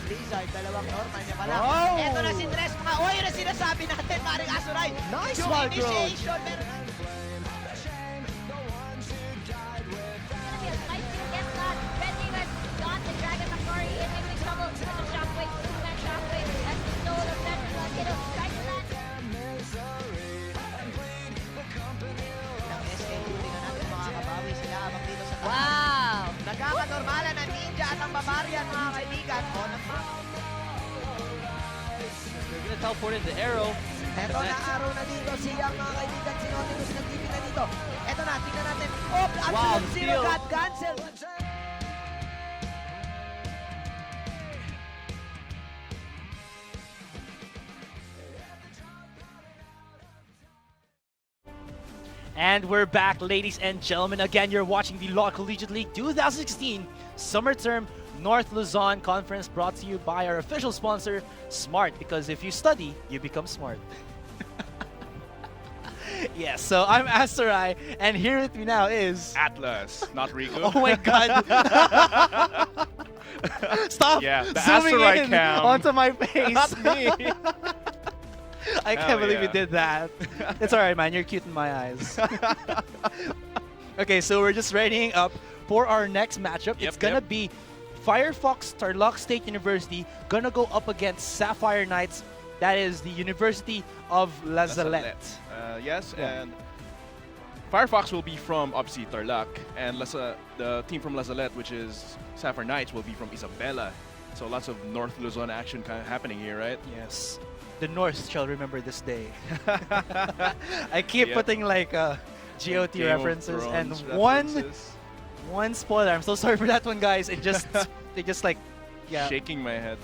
Blizzard, dalawang normal niya pala. Wow! Eto na si Tres, mga yun ang sinasabi natin, Maring Asuray. Nice yung one, bro. initiation, meron na. Wow! Nagkakanormala ng Ninja at ang Barbarian, mga kaibigan. They're gonna teleport in the arrow. Eto na araw na dito siyang mga kaibigan, si Nautilus nagtipid na dito. Eto na, tingnan natin. Oh, Wow, absolute zero steal. got cancel. And we're back, ladies and gentlemen. Again, you're watching the Law Collegiate League 2016 Summer Term North Luzon Conference, brought to you by our official sponsor, Smart, because if you study, you become smart. Yes, so I'm Asterai, and here with me now is... Atlas, not Riku. Oh my god! Stop Yeah, the zooming Asterai in cam. onto my face. Not me. I can't Hell believe you yeah. did that. It's alright, man. You're cute in my eyes. Okay, so we're just readying up for our next matchup. It's gonna be Firefox Tarlac State University gonna go up against Sapphire Knights. That is the University of La Salette. Yes, Yeah. and Firefox will be from obviously Tarlac, and the team from La Salette, which is Sapphire Knights, will be from Isabela. So lots of North Luzon action kind of happening here, right? Yes. The North shall remember this day. I keep Yep. putting like GOT Game of references, and Thrones references. one spoiler. I'm so sorry for that one, guys. It just they just like Shaking my head,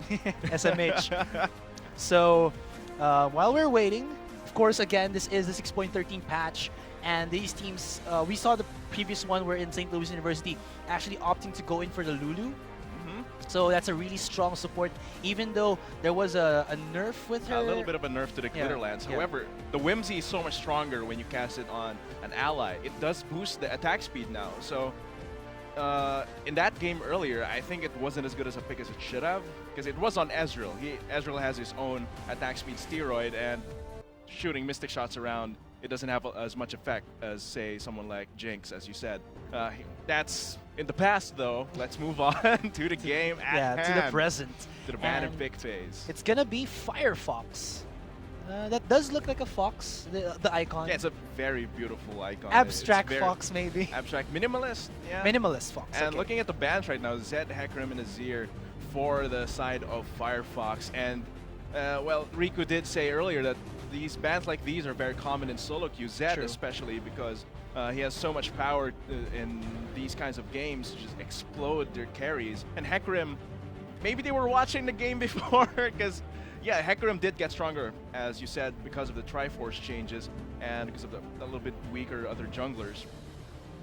dude. SMH. So while we're waiting, of course, again, this is the 6.13 patch, and these teams, we saw the previous one where in St. Louis University actually opting to go in for the Lulu. So that's a really strong support, even though there was a nerf with her. A little bit of a nerf to the Yeah, Glitterlands. yeah. However, the Whimsy is so much stronger when you cast it on an ally. It does boost the attack speed now. So in that game earlier, I think it wasn't as good as a pick as it should have, because it was on Ezreal. Ezreal has his own attack speed steroid, and shooting Mystic shots around, it doesn't have as much effect as, say, someone like Jinx, as you said. That's in the past, though. Let's move on to the game at to the hand. present. To the ban and And pick phase. It's gonna be Firefox. That does look like a fox, the icon. Yeah, it's a very beautiful icon. Abstract It's very fox, maybe. Abstract minimalist, yeah. Minimalist fox. And okay. looking at the bans right now, Zed, Hecarim, and Azir for the side of Firefox. And, well, Riku did say earlier that these bans like these are very common in solo queue. Zed True. especially, because he has so much power in these kinds of games to just explode their carries. And Hecarim, maybe they were watching the game before, because yeah, Hecarim did get stronger, as you said, because of the Triforce changes and because of the a little bit weaker other junglers.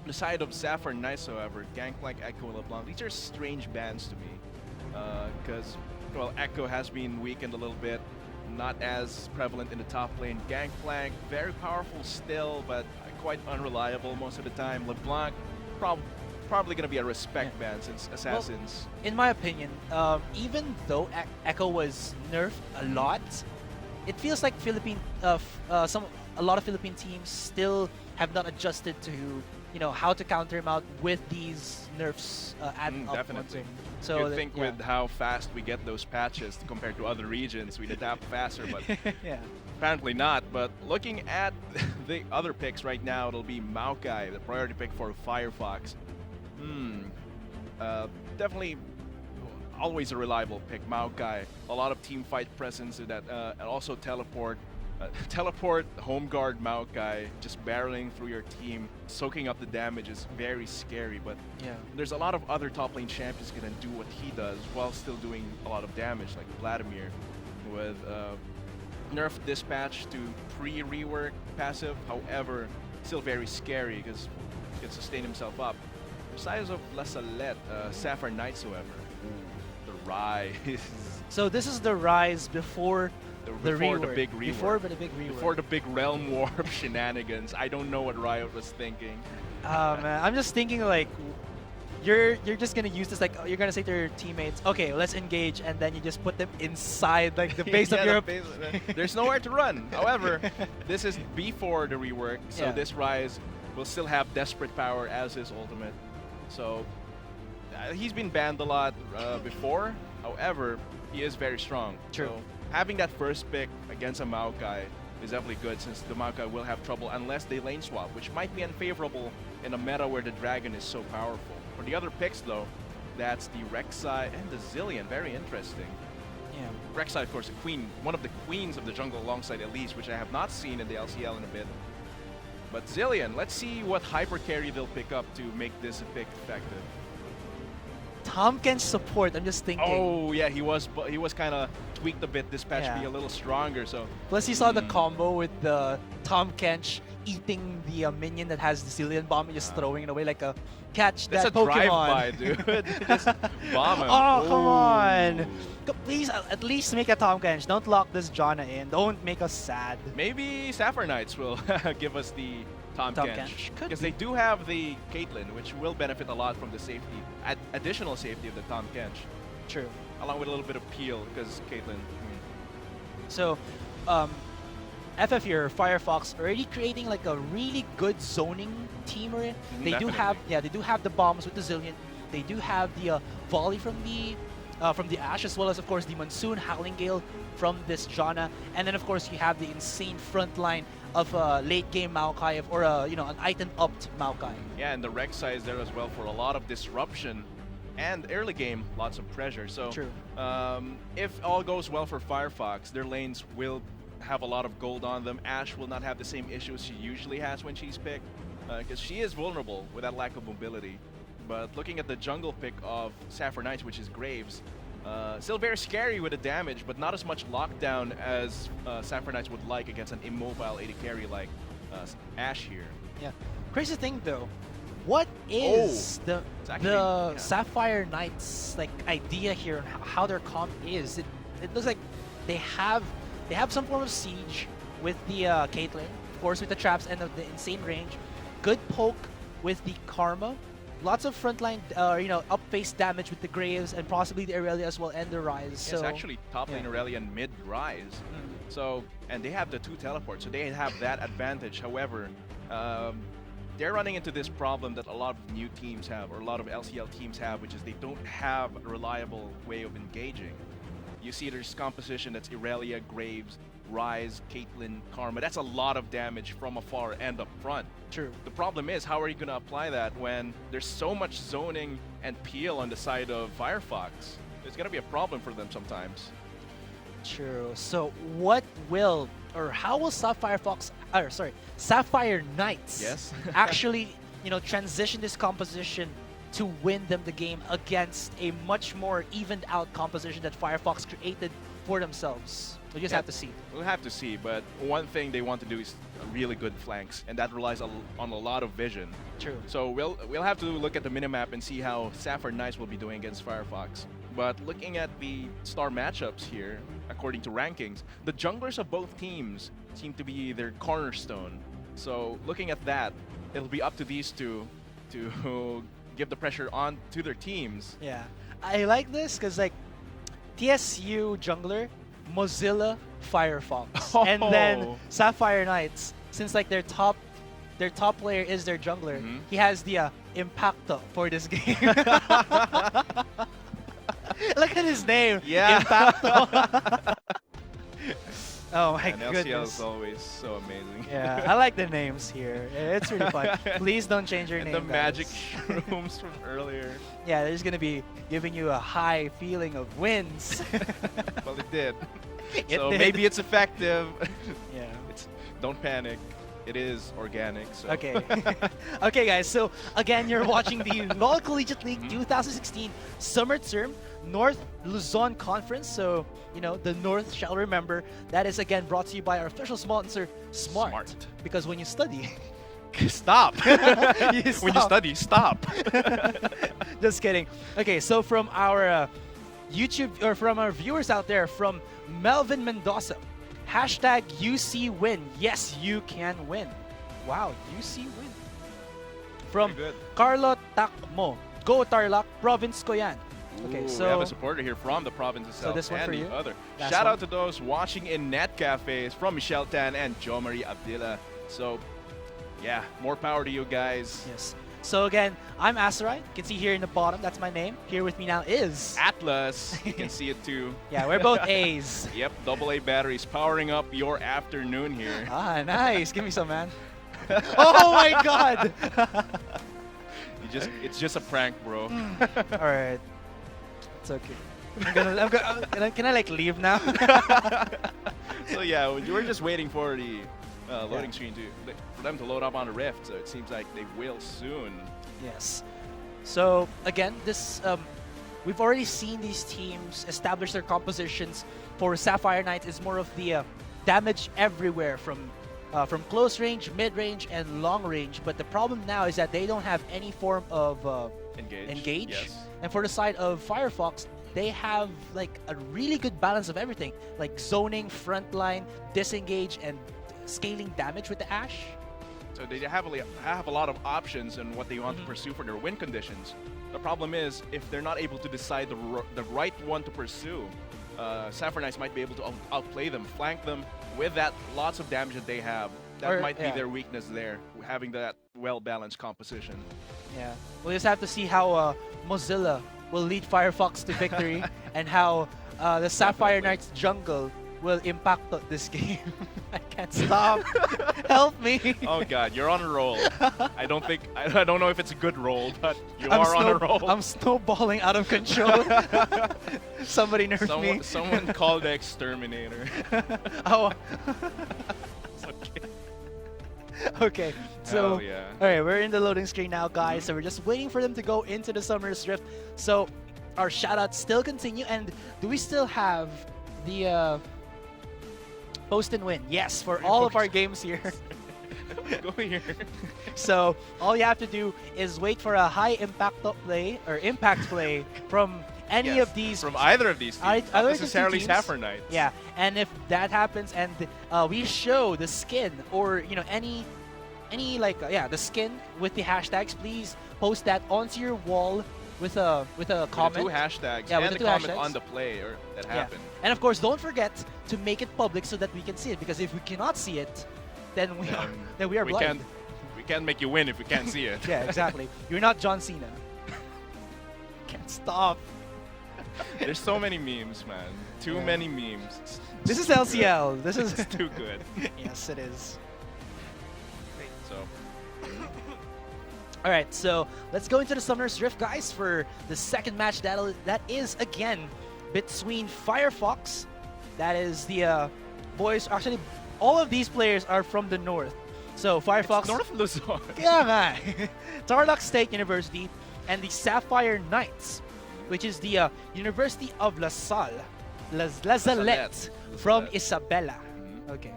The side of Sapphire Knights, however, Gangplank, Echo, and LeBlanc, these are strange bans to me, because, well, Echo has been weakened a little bit, not as prevalent in the top lane. Gangplank, very powerful still, but quite unreliable most of the time. LeBlanc, probably going to be a respect ban since Assassins. Well, in my opinion, even though Echo was nerfed a lot, it feels like a lot of Philippine teams still have not adjusted to how to counter him out with these nerfs added up Definitely. onto him. So You'd think with how fast we get those patches compared to other regions, we'd adapt faster, but yeah. apparently not. But looking at the other picks right now, it'll be Maokai, the priority pick for Firefox. Definitely always a reliable pick, Maokai. A lot of team fight presence that, and also teleport. Teleport, home guard Maokai, just barreling through your team, soaking up the damage is very scary, but Yeah. there's a lot of other top lane champions who can do what he does while still doing a lot of damage, like Vladimir with nerf dispatch to pre-rework passive, however, still very scary because he can sustain himself up. Besides of La Salette, Sapphire Knights, however, the rise. So this is the rise before the before the rework. big rework. Before the big rework. Before the big realm warp shenanigans. I don't know what Riot was thinking. Man, I'm just thinking like, you're just gonna use this like you're gonna say to your teammates, okay, let's engage, and then you just put them inside like the base of your. There's nowhere to run. However, this is before the rework, so Yeah. this Rise will still have Desperate Power as his ultimate. So he's been banned a lot before. However, he is very strong. True. So having that first pick against a Maokai is definitely good, since the Maokai will have trouble unless they lane swap, which might be unfavorable in a meta where the Dragon is so powerful. For the other picks though, that's the Rek'Sai and the Zillion. Very interesting. Yeah. Rek'Sai, of course, one of the queens of the jungle alongside Elise, which I have not seen in the LCL in a bit. But Zillion, let's see what hyper carry they'll pick up to make this pick effective. Tomken's support. I'm just thinking. Oh yeah, he was kind of tweaked a bit this patch, Yeah. be a little stronger. So Plus, you saw the combo with the Tom Kench eating the minion that has the Zillion bomb and just throwing it away like a catch that's that a Pokemon. drive-by, dude. Just bomb him. Oh, come on. Ooh. Please, at least make a Tom Kench. Don't lock this Janna in. Don't make us sad. Maybe Sapphire Knights will give us the Tom Tom Kench. Kench. Could Because be. they do have the Caitlyn, which will benefit a lot from the safety, additional safety of the Tom Kench, True. along with a little bit of peel, because Caitlyn, So, FF here, Firefox already creating like a really good zoning team. They do Definitely. have, yeah, they do have the bombs with the Zillion. They do have the volley from the Ashe, as well as of course the Monsoon Howling Gale from this Janna, and then of course you have the insane front line of late game Maokai or you know, an item upped Maokai. yeah, and the Rek'Sai is there as well for a lot of disruption, and early game, lots of pressure. So, True. If all goes well for Firefox, their lanes will have a lot of gold on them. Ashe will not have the same issues she usually has when she's picked, because she is vulnerable with that lack of mobility. But looking at the jungle pick of Sapphire Knights, which is Graves, still very scary with the damage, but not as much lockdown as Sapphire Knights would like against an immobile AD carry like Ashe here. Yeah. Crazy thing though, what is It's actually- the yeah. Sapphire Knights like idea here and how their comp is? It looks like they have some form of siege with the Caitlyn, of course with the traps and the insane range. Good poke with the Karma. Lots of frontline, you know, up face damage with the Graves and possibly the Aurelia as well and the Rise. Yes, So actually top lane yeah. Aurelia and mid Rise. So, and they have the 2 teleports, so they have that advantage. However, they're running into this problem that a lot of new teams have, or a lot of LCL teams have, which is they don't have a reliable way of engaging. You see there's composition that's Aurelia, Graves, Rise, Caitlyn, Karma. That's a lot of damage from afar and up front. True. The problem is, how are you going to apply that when there's so much zoning and peel on the side of Firefox? It's going to be a problem for them sometimes. True. So what will or how will Sapphire Knights Yes. actually, you know, transition this composition to win them the game against a much more evened out composition that Firefox created for themselves? We just Yeah. have to see. We'll have to see, but one thing they want to do is really good flanks, and that relies on a lot of vision. True. So we'll have to look at the minimap and see how Sapphire Knights will be doing against Firefox. But looking at the star matchups here, according to rankings, the junglers of both teams seem to be their cornerstone. So looking at that, it'll be up to these two to give the pressure on to their teams. Yeah. I like this because like TSU jungler, Mozilla Firefox, and then Oh. Sapphire Knights, since like their top player is their jungler, Mhm. he has the Impacto for this game. Look at his name. Yeah. Impacto. Oh my And LCL goodness. is always so amazing. Yeah, I like the names here. It's really fun. Please don't change your And name. the magic guys. shrooms from earlier. Yeah, they're just gonna be giving you a high feeling of wins. Well, it did. It So did. maybe it's effective. Yeah. Don't panic. It is organic. So. Okay. Okay, guys. So again, you're watching the LoL Collegiate League Mhm. 2016 Summer Term North Luzon Conference. So you know the North shall remember. That is again brought to you by our official sponsor, Smart. Because when you study, Stop. you When you stop. study, stop. Just kidding. Okay, so from our YouTube or from our viewers out there, from Melvin Mendoza, hashtag UC win. Yes, you can win. Wow, UC win. From Very good. Carlo Takmo, Go Tarlac, province ko yan. Okay, Ooh, so we have a supporter here from the province itself this one and for the you. other. Last Shout one. out to those watching in Net Cafes from Michelle Tan and Jo Marie Abdila. So, yeah, more power to you guys. yes. So again, I'm Asteroid. You can see here in the bottom, that's my name. Here with me now is Atlas, you can see it too. yeah, we're both A's. Yep, AA batteries powering up your afternoon here. Ah, nice. Give me some, man. Oh my God. It's just a prank, bro. All right, it's okay. Can I like leave now? So yeah, we're just waiting for the loading screen for them to load up on the Rift. So it seems like they will soon. Yes. So again, this we've already seen these teams establish their compositions. For Sapphire Knights, is more of the damage everywhere from close range, mid range, and long range. But the problem now is that they don't have any form of engage. Yes. And for the side of Firefox, they have like a really good balance of everything, like zoning, frontline, disengage, and scaling damage with the Ash. So they have a lot of options in what they want to pursue for their win conditions. The problem is, if they're not able to decide the right one to pursue, Sapphire Knights might be able to outplay them, flank them with that lots of damage that they have. That might be their weakness there, having that well-balanced composition. Yeah, we'll just have to see how Mozilla will lead Firefox to victory and how the Sapphire Knights jungle will impact this game. I can't stop. Help me. Oh God, you're on a roll. I don't know if it's a good roll, but you are on a roll. I'm snowballing out of control. Somebody nerf me. Someone called the exterminator. Oh. It's okay. Okay, so Hell yeah. all right, we're in the loading screen now, guys. So we're just waiting for them to go into the Summer's Rift. So our shoutouts still continue, and do we still have the post and win? Yes, for all of our games here. Go here. So all you have to do is wait for a high impact play or impact play from any of these. From either of these teams, not necessarily Sapphire Knights. Yeah, and if that happens and we show the skin or any the skin with the hashtags, please post that onto your wall with a comment. With the 2 hashtags Yeah, and with the the 2 comment hashtags. on the play that happened. And of course, don't forget to make it public so that we can see it. Because if we cannot see it, then we are blind. We can't make you win if we can't see it. Yeah, exactly. You're not John Cena. Can't stop. There's so many memes, man. Too many memes. This is LCL. This is It's too good. Yes, it is. So All right, so let's go into the Summoner's Rift, guys, for the second match. That is again between Firefox. That is the boys. Actually, all of these players are from the north. So Firefox, it's North Luzon. yeah, man. Tarlac State University, and the Sapphire Knights, which is the University of La Salle, La Salette, from Isabela. Okay.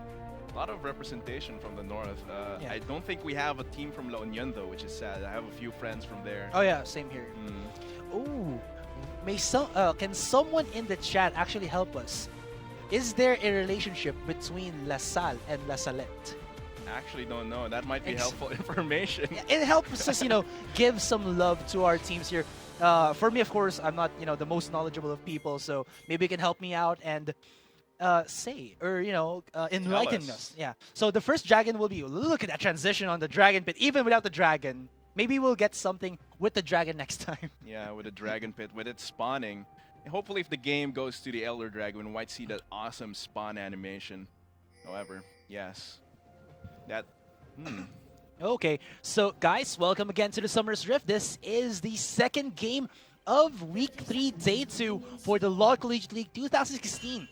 A lot of representation from the north. Yeah. I don't think we have a team from La Union though, which is sad. I have a few friends from there. Oh yeah, same here. Ooh, can someone in the chat actually help us? Is there a relationship between La Salle and La Salette? Actually don't know. That might be helpful information. It helps us, give some love to our teams here. For me, of course, I'm not, the most knowledgeable of people, so maybe you can help me out and enlighten us. Yeah. So the first dragon will be, look at that transition on the dragon pit, even without the dragon. Maybe we'll get something with the dragon next time. Yeah, with the dragon pit, with it spawning. Hopefully, if the game goes to the Elder Dragon, we might see that awesome spawn animation. However, yes. Okay, so guys, welcome again to the Summer's Rift. This is the second game of Week 3, Day 2 for the LoL Collegiate League 2016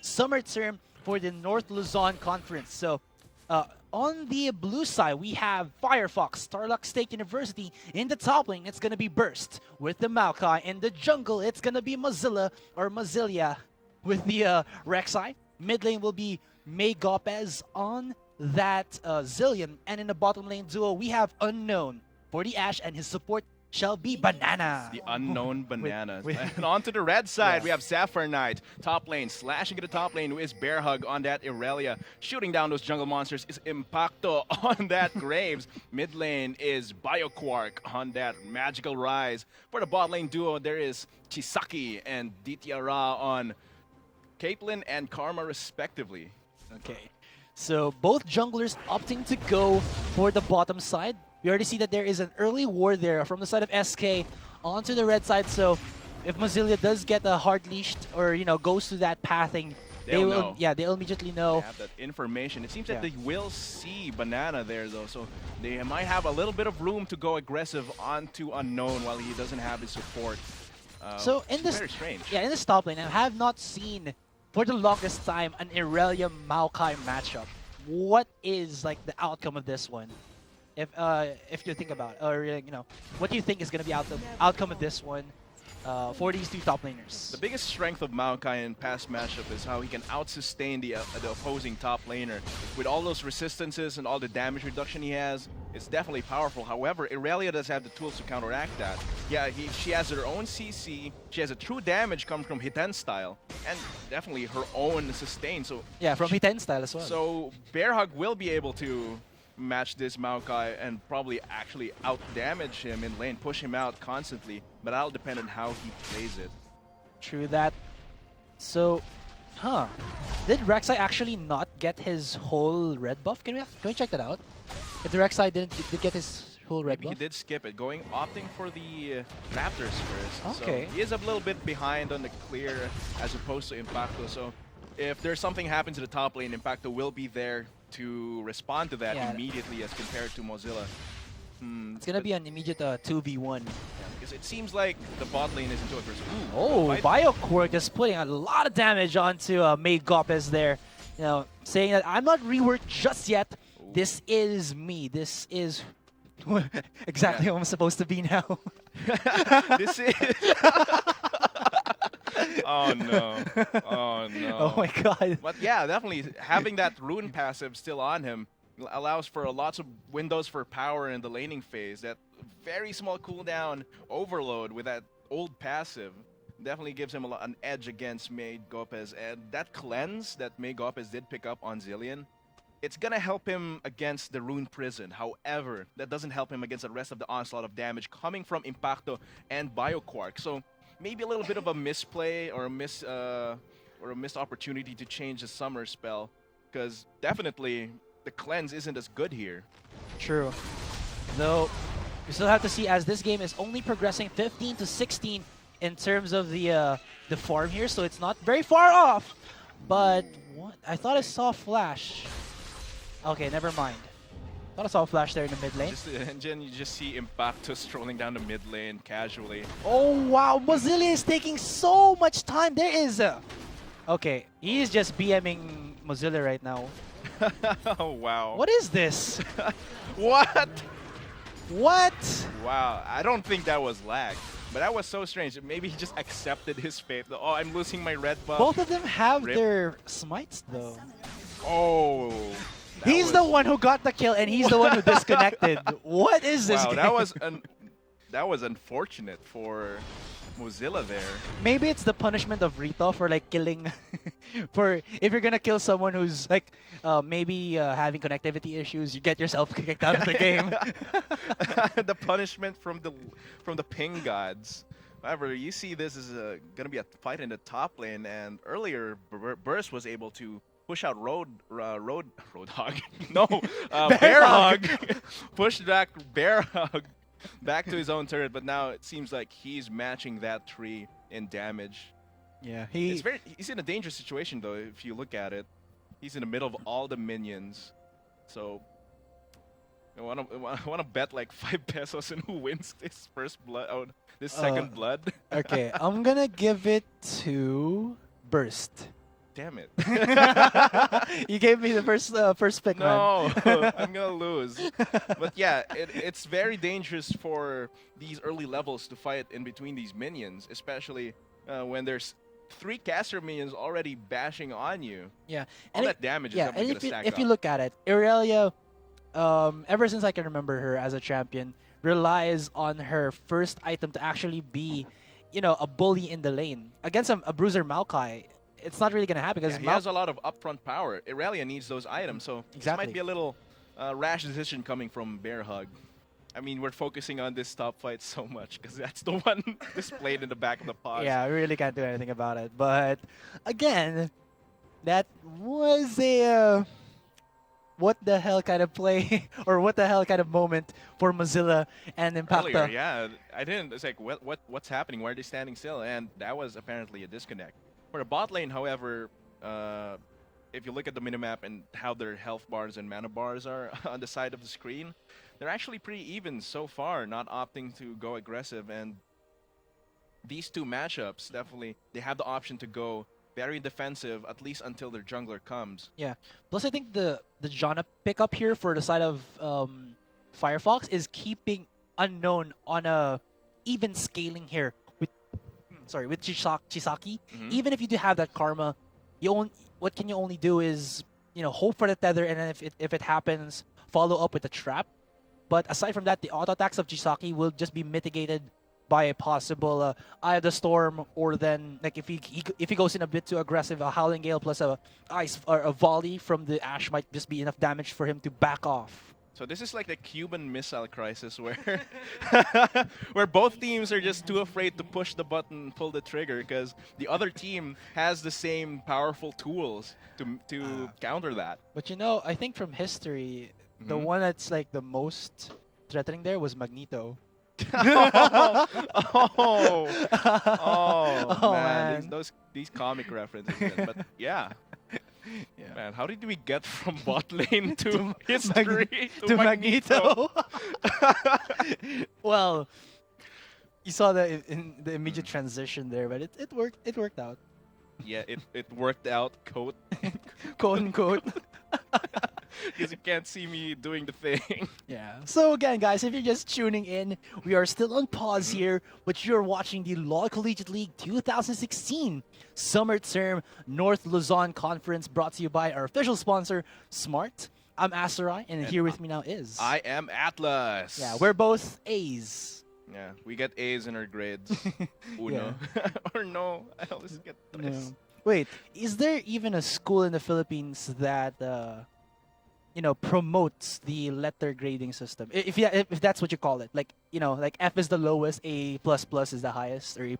Summer Term for the North Luzon Conference. So, on the blue side, we have Firefox, Tarlac State University. In the top lane, it's going to be Burst with the Maokai. In the jungle, it's going to be Mozilla or Mozilia with the Rek'Sai. Mid lane will be May Gopez on that Zillion. And in the bottom lane duo, we have Unknown for the Ashe and his support shall be Banana. The unknown bananas. with- And on to the red side, Yeah. we have Sapphire Knight. Top lane, slashing into the top lane is Bear Hug on that Irelia. Shooting down those jungle monsters is Impacto on that Graves. Mid lane is Bioquark on that Magical Rise. For the bot lane duo, there is Chisaki and Ditiara on Caitlyn and Karma respectively. Okay. So both junglers opting to go for the bottom side. We already see that there is an early war there from the side of SK onto the red side. So if Mozilla does get a hard leashed or goes to that pathing, They'll will know. yeah, they'll immediately They know. have that information. It seems that Yeah. they will see Banana there though, so they might have a little bit of room to go aggressive onto Unknown while he doesn't have his support. So which in is this very strange. Yeah, in this top lane, I have not seen for the longest time an Irelia Maokai matchup. What is like the outcome of this one? If you think about it, or what do you think is going to be the outcome of this one for these two top laners? The biggest strength of Maokai in past matchup is how he can out-sustain the opposing top laner. With all those resistances and all the damage reduction he has, it's definitely powerful. However, Irelia does have the tools to counteract that. Yeah, she has her own CC, she has a true damage coming from Hiten style, and definitely her own sustain. So Yeah, from Hiten style as well. So Bear Hug will be able to match this Maokai and probably actually out-damage him in lane, push him out constantly, but that'll depend on how he plays it. True that. So, did Rek'Sai actually not get his whole red buff? Can we check that out? If the Rek'Sai did get his whole red Maybe he buff? did skip it, opting for the Raptors first. Okay. So he is a little bit behind on the clear as opposed to Impacto. So if there's something happens to the top lane, Impacto will be there to respond to that Yeah. immediately as compared to Mozilla. It's gonna be an immediate 2v1. Because it seems like the bot lane is into aggressive. Oh, Bioquark is putting a lot of damage onto May Gopez there. Saying that I'm not reworked just yet. This is me. This is exactly what I'm supposed to be now. This is. Oh no. Oh no. Oh my god. But yeah, definitely having that rune passive still on him allows for lots of windows for power in the laning phase. That very small cooldown overload with that old passive definitely gives him an edge against May Gopez. And that cleanse that May Gopez did pick up on Zillion, it's gonna help him against the Rune Prison. However, that doesn't help him against the rest of the onslaught of damage coming from Impacto and Bioquark. So maybe a little bit of a misplay or a missed opportunity to change the summer spell, because definitely the cleanse isn't as good here. True. Though, we still have to see as this game is only progressing 15 to 16 in terms of the farm here, so it's not very far off. But what? I thought I saw Flash. Okay, never mind. Thought I saw a Flash there in the mid lane. And then you just see Impacto strolling down the mid lane casually. Oh wow, Mozilla is taking so much time. There is a... Okay, he's just BMing Mozilla right now. Oh wow. What is this? What? What? Wow, I don't think that was lag. But that was so strange. Maybe he just accepted his fate. Oh, I'm losing my red buff. Both of them have Rip. their smites though. Oh. that He's was- the one who got the kill and he's the one who disconnected. What is this Wow, game? that was unfortunate for Mozilla there. Maybe it's the punishment of Rito for like killing for if you're gonna kill someone who's like maybe having connectivity issues, you get yourself kicked out of the game. The punishment from the ping gods. However, you see this is gonna be a fight in the top lane, and earlier Burst was able to push out Roadhog. No, Bear Hug. Pushed back Bear Hug back to his own turret, but now it seems like he's matching that tree in damage. Yeah, He's in a dangerous situation though. If you look at it, he's in the middle of all the minions. So I want to bet like 5 pesos on who wins this first blood. Oh, this second blood. Okay, I'm gonna give it to Burst. Damn it. You gave me the first pick, man. No, I'm gonna lose. But yeah, it's very dangerous for these early levels to fight in between these minions, especially when there's 3 caster minions already bashing on you. Yeah, All that damage is yeah, definitely and gonna stack if up. you look at it, Irelia, ever since I can remember her as a champion, relies on her first item to actually be, you know, a bully in the lane. Against a bruiser Maokai, it's not really going to happen because Yeah, he has a lot of upfront power. Irelia needs those items, so this Exactly. might be a little rash decision coming from Bear Hug. I mean, we're focusing on this top fight so much because that's the one displayed in the back of the pod. Yeah, we really can't do anything about it. But again, that was a what the hell kind of play or what the hell kind of moment for Mozilla and Impacta. Earlier, yeah, I didn't. It's like, what's happening? Why are they standing still? And that was apparently a disconnect. For the bot lane, however, if you look at the minimap and how their health bars and mana bars are on the side of the screen, they're actually pretty even so far, not opting to go aggressive. And these two matchups, definitely, they have the option to go very defensive, at least until their jungler comes. Yeah. Plus, I think the Janna pickup here for the side of Firefox is keeping Unknown on a even scaling here with Chisaki. Even if you do have that karma, what can you only do is, you know, hope for the tether, and then if it happens, follow up with a trap. But aside from that, the auto attacks of Chisaki will just be mitigated by a possible Eye of the Storm, or then like if he goes in a bit too aggressive, a Howling Gale plus a ice or a volley from the Ash might just be enough damage for him to back off. So this is like the Cuban Missile Crisis where where both teams are just too afraid to push the button, pull the trigger, because the other team has the same powerful tools to counter that. But you know, I think from history, the one that's like the most threatening there was Magneto. Oh, man. Man. These comic references. But yeah. Man, how did we get from bot lane to history to Magneto? Well, you saw in the immediate transition there, but it worked. It worked out, Yeah, it worked out, quote unquote. because you can't see me doing the thing. Yeah. So again, guys, if you're just tuning in, we are still on pause here, but you're watching the LoL Collegiate League 2016 Summer Term North Luzon Conference, brought to you by our official sponsor, Smart. I'm Asarai, and here with me now is... I am Atlas. Yeah, we're both A's. Yeah, we get A's in our grades. Uno. Or no, I always get tres. No. Wait, is there even a school in the Philippines that... you know, promotes the letter grading system, if that's what you call it, like, you know, like F is the lowest, A++ is the highest, or A+.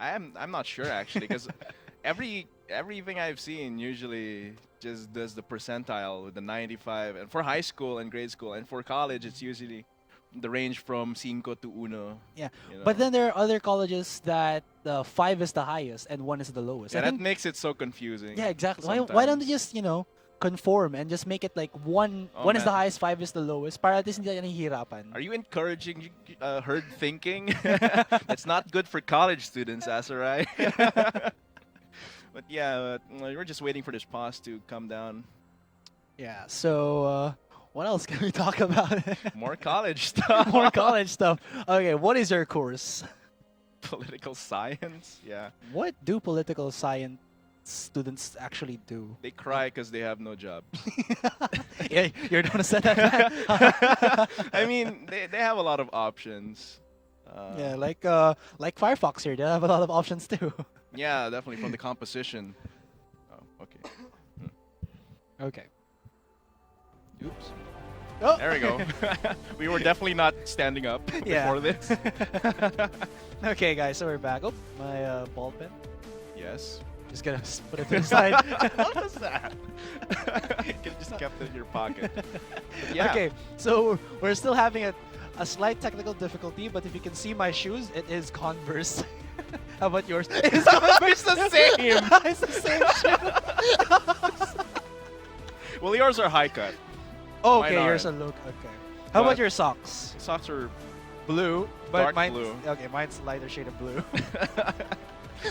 I'm not sure actually, because everything I've seen usually just does the percentile with the 95, and for high school and grade school, and for college it's usually the range from 5 to 1. Yeah, you know? but then there are other colleges that 5 is the highest and 1 is the lowest. Yeah, I that think, makes it so confusing. yeah, exactly. Why don't they just, you know, conform and just make it like one is the man. highest, 5 is the lowest, para at least hindi tayo nahihirapan. Are you encouraging herd thinking? It's not good for college students, Asarai. But yeah, we're just waiting for this pause to come down. Yeah, so what else can we talk about? More college stuff. More college stuff. Okay, what is your course? Political science. Yeah. What do political science students actually do? They cry because they have no job. Yeah, you're the one who said that. I mean, they have a lot of options. Yeah, like Firefox here, they have a lot of options too. Yeah, definitely from the composition. Oh, okay. Okay. Oops. Oh. There we go. We were definitely not standing up Yeah. before this. Okay, guys, so we're back. Oh, my ball pen. Yes. Just gonna put it to the side. What was that? You could just kept it in your pocket. But yeah. Okay, so we're still having a slight technical difficulty, but if you can see my shoes, it is Converse. How about yours? It's It's the same. It's the same shoe. Well, yours are high cut. Oh, Mine okay, yours are aren't. look. Okay. How about But- your socks? Socks are Blue, but Dark mine's blue. okay. Mine's lighter shade of blue.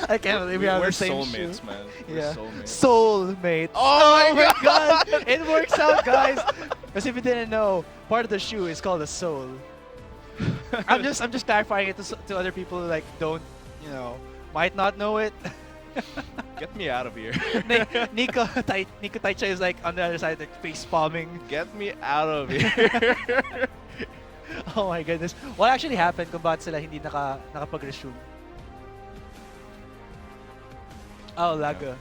I can't believe we have we're the same soulmates, shoe. man. We're Yeah, soulmates. soulmate. Oh my God, it works out, guys. Because if you didn't know, part of the shoe is called a sole. I'm just clarifying it to other people who like don't, you know, might not know it. Get me out of here. Nico Taicha is like on the other side, like face palming. Get me out of here. Oh my goodness. What actually happened kung bakit sila hindi nakapag-resume? Oh, Laga.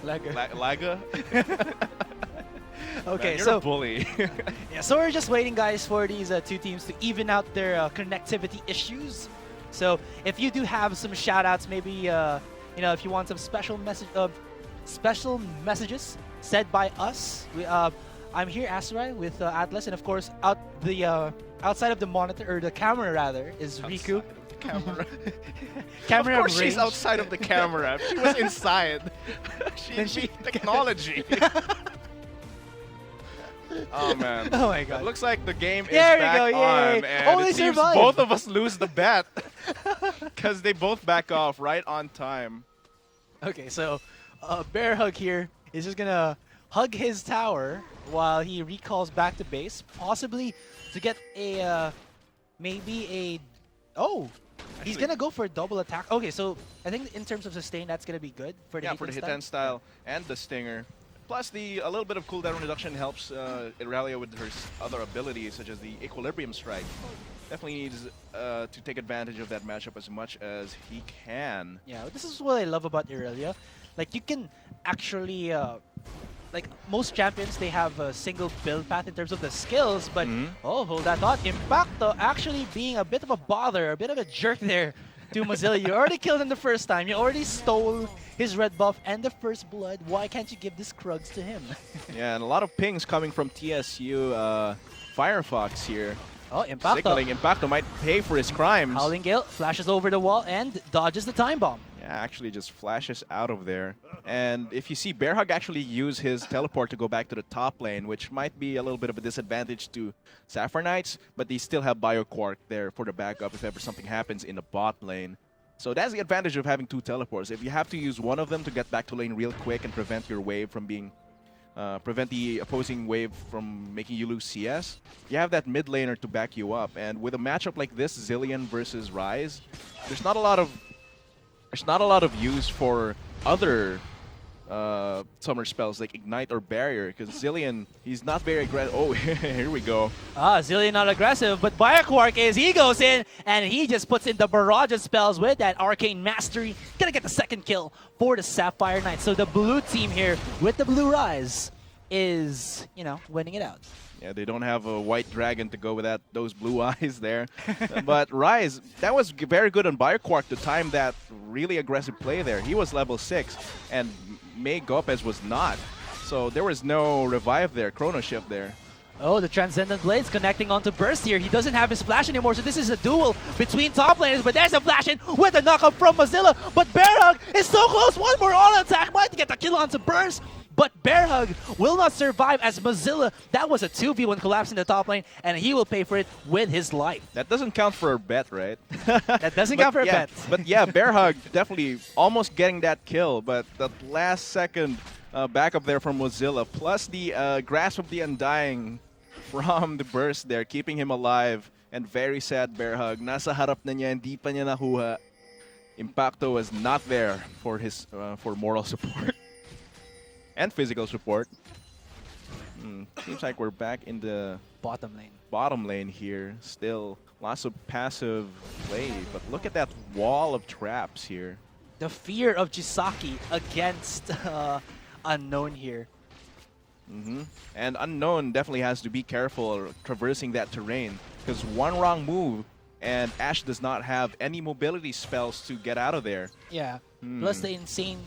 Laga? Okay, Man, you're so a bully. yeah, so we're just waiting, guys, for these two teams to even out their connectivity issues. So if you do have some shout-outs, maybe if you want some special messages said by us, I'm here, Asarai, with Atlas, and of course, outside of the monitor, or the camera rather, is Riku. Camera. Camera Of course she's range. outside of the camera. If she was inside. She technology. Oh man. Oh my god. It looks like the game is There we back go, yay. on, and Oh, they it seems survived. both of us lose the bet because they both back off right on time. Okay, so Bear Hug here is just gonna hug his tower while he recalls back to base, possibly to get a he's gonna go for a double attack. Okay, so I think in terms of sustain, that's gonna be good for the For the hit and style and the stinger. Plus, a little bit of cooldown reduction helps Irelia with her other abilities, such as the Equilibrium Strike. Definitely needs to take advantage of that matchup as much as he can. Yeah, this is what I love about Irelia. Like, you can actually, like most champions, they have a single build path in terms of the skills, but oh, hold that thought. Impacto actually being a bit of a bother, a bit of a jerk there to Mozilla. You already killed him the first time. You already stole his red buff and the first blood. Why can't you give this Krugs to him? Yeah, and a lot of pings coming from TSU Firefox here. Oh, Impacto. Signaling Impacto might pay for his crimes. Howling Gale flashes over the wall and dodges the time bomb. Yeah, actually just flashes out of there. And if you see, Bear Hug actually use his teleport to go back to the top lane, which might be a little bit of a disadvantage to Sapphire Knights, but they still have BioQuark there for the backup if ever something happens in the bot lane. So that's the advantage of having two teleports. If you have to use one of them to get back to lane real quick and prevent your wave from being prevent the opposing wave from making you lose CS, you have that mid laner to back you up. And with a matchup like this, Zilean versus Ryze, there's not a lot of use for other summer spells like Ignite or Barrier, because Zilean, he's not very aggressive. Oh, here we go. Zilean not aggressive, but BioQuark he goes in and he just puts in the barrage of spells with that Arcane Mastery. Gonna get the second kill for the Sapphire Knights. So the blue team here with the blue Ryze is, winning it out. Yeah, they don't have a white dragon to go with those blue eyes there. But Ryze, that was very good on BioQuark to time that really aggressive play there. He was level 6, and May Gopez was not. So there was no revive there, Chrono Shift there. Oh, the Transcendent Blades connecting onto Burst here. He doesn't have his flash anymore, so this is a duel between top laners, but there's a flash in with a knockup from Mozilla. But Bear Hug is so close. One more all-attack might get the kill onto Burst. But Bear Hug will not survive as Mozilla. That was a 2v1 collapse in the top lane, and he will pay for it with his life. That doesn't count for a bet, right? That doesn't count for a bet. But yeah, Bear Hug definitely almost getting that kill, but that last second backup there from Mozilla, plus the Grasp of the Undying from the burst there, keeping him alive. And very sad Bear Hug. Nasa harap na niya, hindi pa niya nakuha. Impacto was not there for his for moral support. And physical support. Seems like we're back in the bottom lane here. Still lots of passive play, but look at that wall of traps here. The fear of Chisaki against Unknown here. And Unknown definitely has to be careful traversing that terrain, because one wrong move and Ashe does not have any mobility spells to get out of there. Yeah. Plus the insane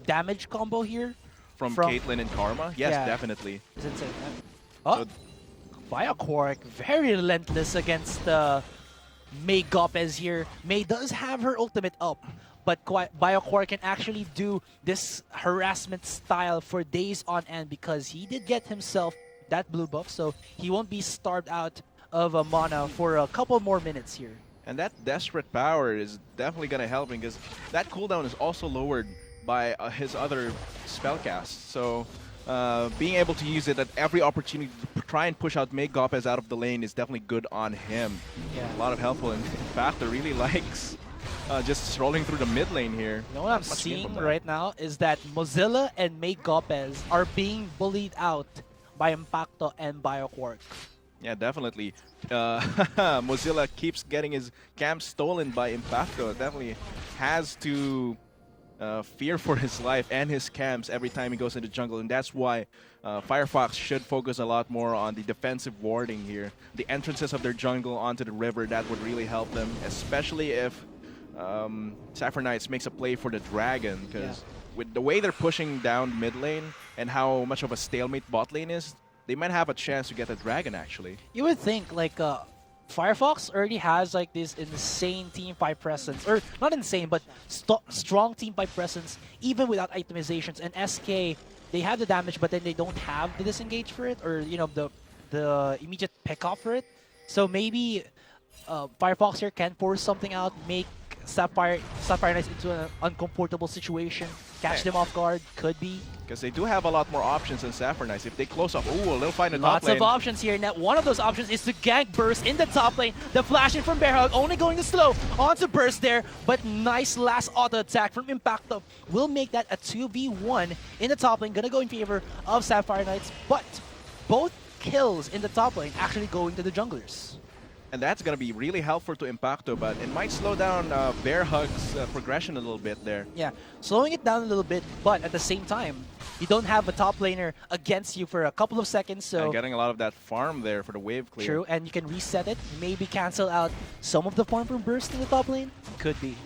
damage combo here from Caitlyn and Karma. Yes, yeah, definitely. It's insane. Oh, BioQuark very relentless against May Gopez here. May does have her ultimate up, but BioQuark can actually do this harassment style for days on end because he did get himself that blue buff, so he won't be starved out of mana for a couple more minutes here. And that Desperate Power is definitely going to help him, because that cooldown is also lowered by his other spellcasts. So being able to use it at every opportunity to try and push out May Gopez out of the lane is definitely good on him. Yeah. A lot of helpful. In fact, really likes just strolling through the mid lane here. You know what I'm seeing right now is that Mozilla and May Gopez are being bullied out by Impacto and BioQuark. Yeah, definitely. Mozilla keeps getting his camp stolen by Impacto. Definitely has to fear for his life and his camps every time he goes into jungle, and that's why Firefox should focus a lot more on the defensive warding here. The entrances of their jungle onto the river, that would really help them, especially if Sapphire Knights makes a play for the dragon, because with the way they're pushing down mid lane and how much of a stalemate bot lane is, they might have a chance to get a dragon actually. You would think like Firefox already has like this insane team fight presence, or not insane, but strong team fight presence even without itemizations. And SK, they have the damage, but then they don't have the disengage for it, or the immediate pick off for it. So maybe Firefox here can force something out, make Sapphire Knights into an uncomfortable situation, catch them off guard, could be. Because they do have a lot more options than Sapphire Knights. If they close up, ooh, they'll find a top Lots lane. of options here. Now, one of those options is to gank Burst in the top lane. The flashing from Bearhug, only going to slow onto Burst there, but nice last auto attack from Impacto will make that a 2v1 in the top lane. Gonna go in favor of Sapphire Knights, but both kills in the top lane actually going to the junglers. And that's going to be really helpful to Impacto, but it might slow down Bearhug's progression a little bit there. Yeah, slowing it down a little bit, but at the same time, you don't have a top laner against you for a couple of seconds, so... And getting a lot of that farm there for the wave clear. True, and you can reset it, maybe cancel out some of the farm from Burst in the top lane. Could be.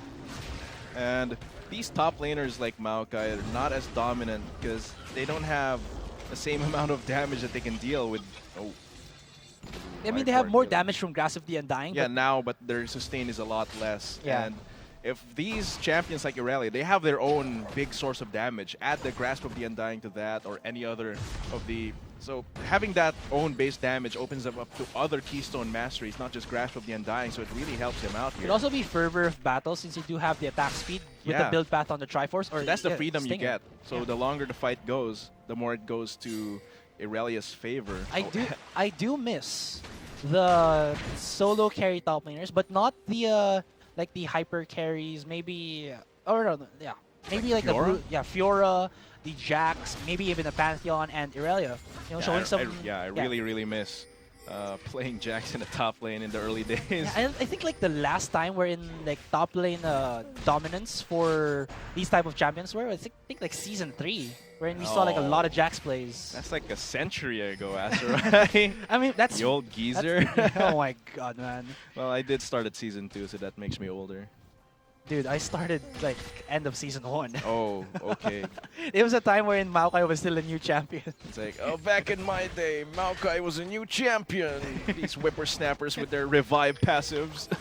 And these top laners like Maokai are not as dominant because they don't have the same amount of damage that they can deal with. Oh. I mean, they have more damage from Grasp of the Undying. Yeah, now, but their sustain is a lot less. Yeah. And if these champions like Irelia, they have their own big source of damage, add the Grasp of the Undying to that or any other of the... So having that own base damage opens them up to other Keystone Masteries, not just Grasp of the Undying, so it really helps him out It here. could also be Fervor of Battle since you do have the attack speed with the build path on the Triforce. Or that's the freedom you Stinger. get. So the longer the fight goes, the more it goes to Irelia's favor. I do miss the solo carry top laners, but not the like the hyper carries. Maybe maybe like Fiora? Fiora, the Jax, maybe even the Pantheon and Irelia. You know, showing some. I really miss playing Jax in the top lane in the early days. Yeah, I think like the last time we're in like top lane dominance for these type of champions were I think like season 3, wherein we saw like a lot of Jax plays. That's like a century ago, Astro, right? I mean, that's the old geezer. Oh my god, man. Well, I did start at season 2, so that makes me older. Dude, I started like end of season 1. Oh, okay. It was a time wherein Maokai was still a new champion. It's like, oh, back in my day, Maokai was a new champion. These whippersnappers with their revive passives.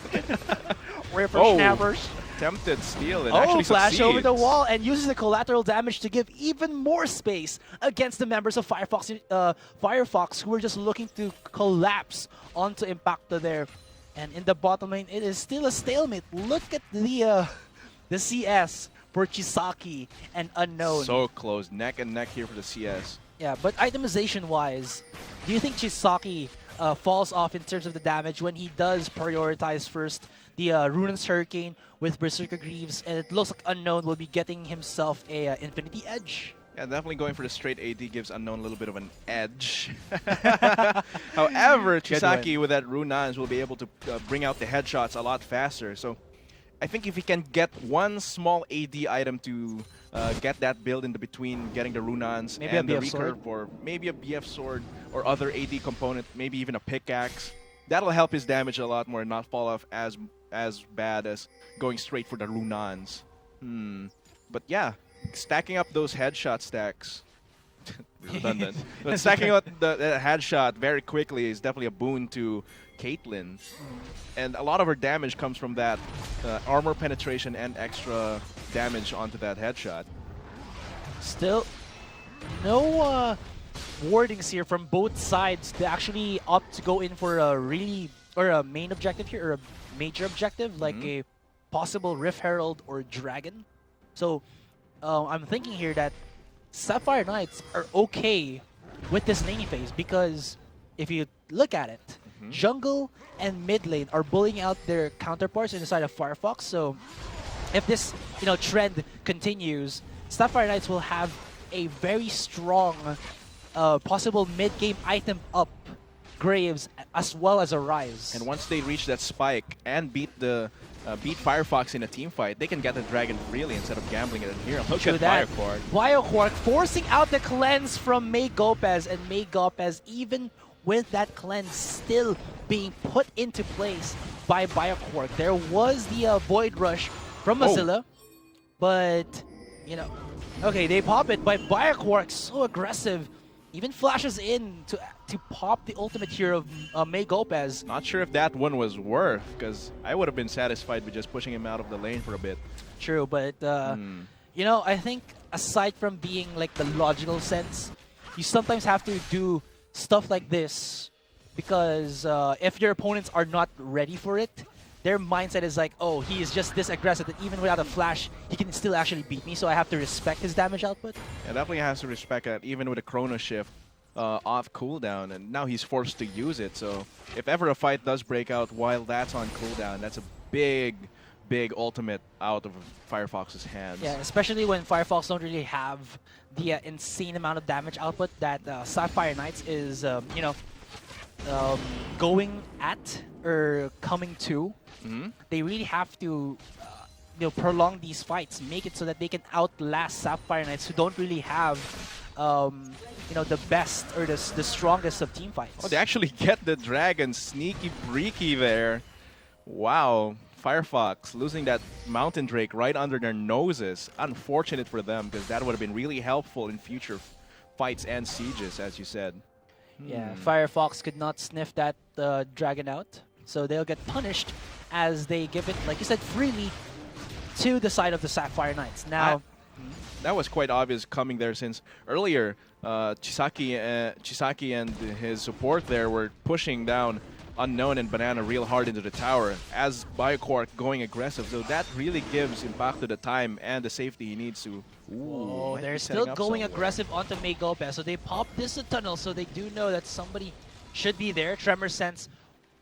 Whippersnappers. Tempted steal and actually flash over the succeeds. wall and uses the collateral damage to give even more space against the members of Firefox who are just looking to collapse onto Impacto there. And in the bottom lane, it is still a stalemate. Look at the CS for Chisaki and Unknown. So close, neck and neck here for the CS. Yeah, but itemization-wise, do you think Chisaki falls off in terms of the damage when he does prioritize first the Runaan's Hurricane with Berserker Greaves, and it looks like Unknown will be getting himself a Infinity Edge? Yeah, definitely going for the straight AD gives Unknown a little bit of an edge. However, Chisaki with that Runaan's will be able to bring out the headshots a lot faster. So I think if he can get one small AD item to get that build in the between getting the Runaan's and the recurve, or maybe a BF sword or other AD component, maybe even a pickaxe, that'll help his damage a lot more and not fall off as bad as going straight for the Runaan's. But yeah, stacking up those headshot stacks, redundant, but stacking up the headshot very quickly is definitely a boon to Caitlyn. And a lot of her damage comes from that armor penetration and extra damage onto that headshot. Still, no wardings here from both sides to actually opt to go in for a main objective here, or a major objective, like a possible Rift Herald or Dragon. So I'm thinking here that Sapphire Knights are okay with this laning phase, because if you look at it, jungle and mid lane are bullying out their counterparts inside of Firefox. So if this trend continues, Sapphire Knights will have a very strong possible mid-game item up Graves as well as a Rise. And once they reach that spike and beat Firefox in a team fight, they can get the dragon freely instead of gambling it in here. Look True at that. Bioquark. Bioquark forcing out the cleanse from May Gopez, and May Gopez, even with that cleanse still being put into place by Bioquark. There was the Void Rush from Mozilla, but, you know, okay, they pop it, but Bioquark so aggressive, even flashes in to pop the ultimate here of May Gopez. Not sure if that one was worth, because I would have been satisfied with just pushing him out of the lane for a bit. True, but you know, I think aside from being like the logical sense, you sometimes have to do stuff like this because if your opponents are not ready for it, their mindset is like, oh, he is just this aggressive that even without a flash, he can still actually beat me, so I have to respect his damage output. Yeah, definitely has to respect that, even with a Chrono Shift off cooldown, and now he's forced to use it. So if ever a fight does break out while that's on cooldown, that's a big ultimate out of Firefox's hands. Yeah, especially when Firefox don't really have the insane amount of damage output that Sapphire Knights is, you know, going at or coming to. They really have to you know, prolong these fights, make it so that they can outlast Sapphire Knights, who don't really have you know, the best or the strongest of team fights. Oh, they actually get the dragon. Sneaky breaky there. Wow. Firefox losing that Mountain Drake right under their noses. Unfortunate for them, because that would have been really helpful in future fights and sieges, as you said. Yeah, Firefox could not sniff that dragon out, so they'll get punished as they give it, like you said, freely to the side of the Sapphire Knights. Now, that was quite obvious coming there, since earlier Chisaki and his support there were pushing down Unknown and Banana real hard into the tower as Bioquark going aggressive. So that really gives Impacto the time and the safety he needs to. Ooh, they're still going aggressive onto May Gopez. So they pop this tunnel, so they do know that somebody should be there. Tremor Sense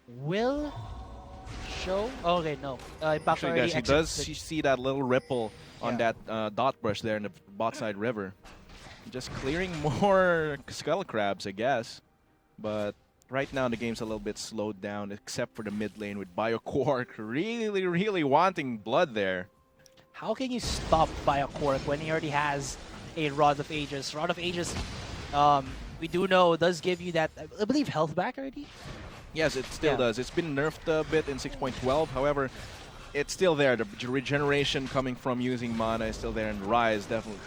will show. Oh, okay, no. Actually, guys, he does see that little ripple on that dot brush there in the bot side river. Just clearing more skull crabs, I guess. But right now the game's a little bit slowed down, except for the mid lane with Bioquark really wanting blood there. How can you stop Bioquark when he already has a Rod of Ages? Rod of Ages, we do know, does give you that, I believe, health back already? Yes, it still does. It's been nerfed a bit in 6.12. However, it's still there. The regeneration coming from using mana is still there, and Rise definitely